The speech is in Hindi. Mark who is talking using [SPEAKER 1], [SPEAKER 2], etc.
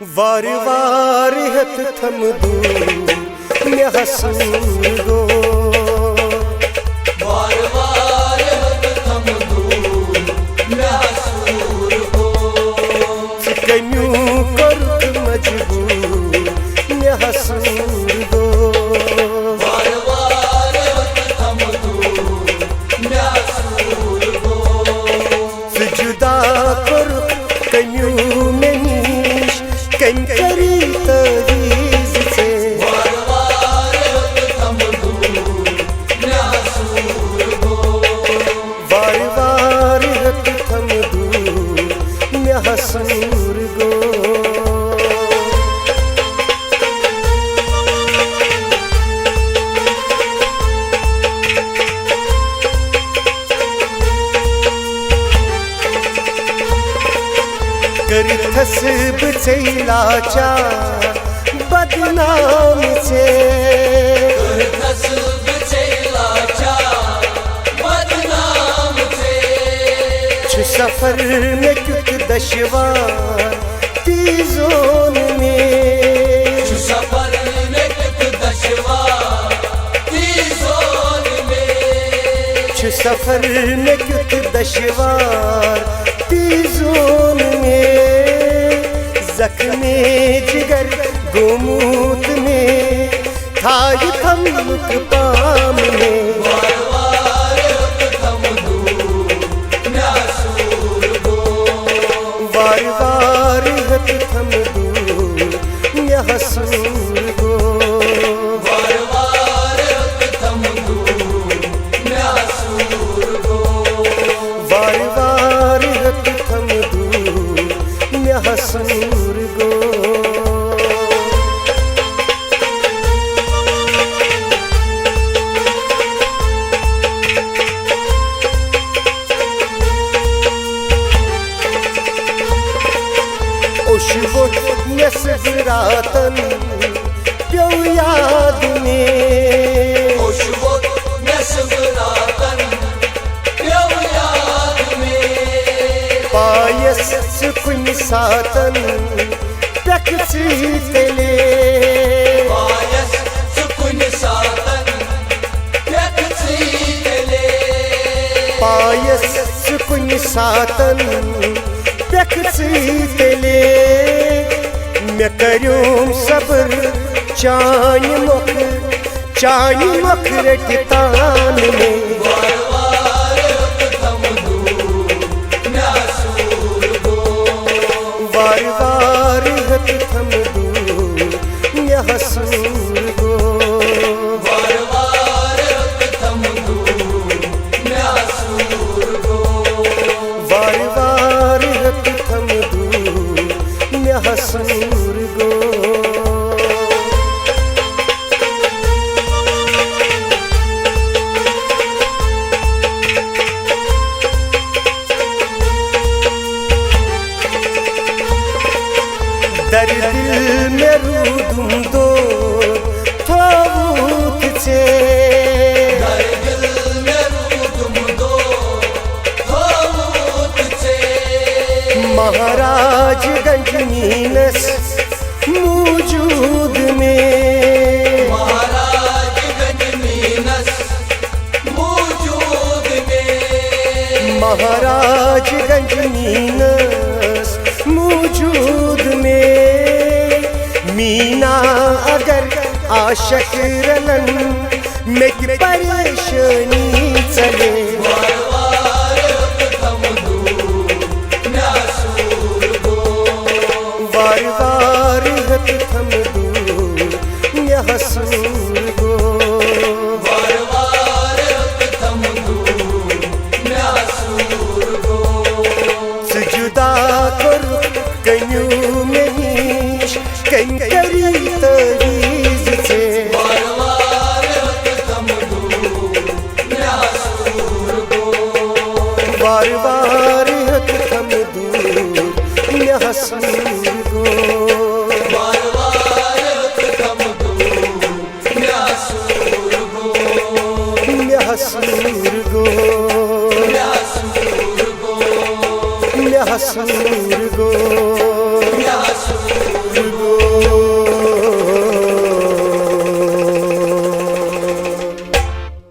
[SPEAKER 1] वार वार हथ थम दूर मे हसूर गो
[SPEAKER 2] वार वार हथ थम दूर मे हसूर गो
[SPEAKER 1] कन्यू कर मजबूर मे हसूर गो
[SPEAKER 2] वार वार हथ थम दूर मे हसूर गो
[SPEAKER 1] जुदा कर कन्यू में नीश कन करी तवीज से
[SPEAKER 2] वार वार हथ थम दूर मे हसूर गो
[SPEAKER 1] वार वार हथ थम दूर मे हसूर गो करथस बचैलाचा बदनाम से
[SPEAKER 2] करथस बचैलाचा बदनाम से
[SPEAKER 1] छु सफर में क्युत दशवार तीजोन में
[SPEAKER 2] छु सफर में क्युत दशवार तीजोन में
[SPEAKER 1] छु सफर में क्युत दशवार तीजोन में जख्मे जिगर गोमूत में थाई थम पाम में
[SPEAKER 2] वार वार हथ थम दूर मे हसूर गो
[SPEAKER 1] वार वार हथ थम दूर मे हसूर गो
[SPEAKER 2] वार वार हथ थम दूर मे हसूर गो
[SPEAKER 1] वार वार हथ थम दूर मे हसूर गो उशबुट नसरातन प्यो याद में
[SPEAKER 2] खुशबुत नसरातन प्यो याद में
[SPEAKER 1] पायस सुकुन सातन प्रकृति तले
[SPEAKER 2] पायस सुकुन सातन प्रकृति तले
[SPEAKER 1] पायस सुकुन सातन प्रकृति तले मे करूम सब्र चान मुख रटतान में
[SPEAKER 2] वार वार हथ थम दूर मे हसूर गो
[SPEAKER 1] वार वार हथ थम दूर मे हसूर गो
[SPEAKER 2] वार वार हथ थम दूर मे हसूर गो
[SPEAKER 1] वार वार हथ थम दूर मे हसूर गो दर दिल में रूदुम दो थोबूत से
[SPEAKER 2] दर दिल में रूदुम दो थोबूत से
[SPEAKER 1] महाराज गंजनीनस मौजूद में
[SPEAKER 2] महाराज गंजनीनस मौजूद में
[SPEAKER 1] महाराज गंजनीनस मौजूद में मीना अगर आशक रलन में परेशानी चले
[SPEAKER 2] वार वार हथ थम दूर मे हसूर गो
[SPEAKER 1] वार वार हथ थम दूर मे हसूर गो
[SPEAKER 2] वार वार हथ थम दूर मे हसूर गो
[SPEAKER 1] जुदा कर कन्यू में नीश कन करी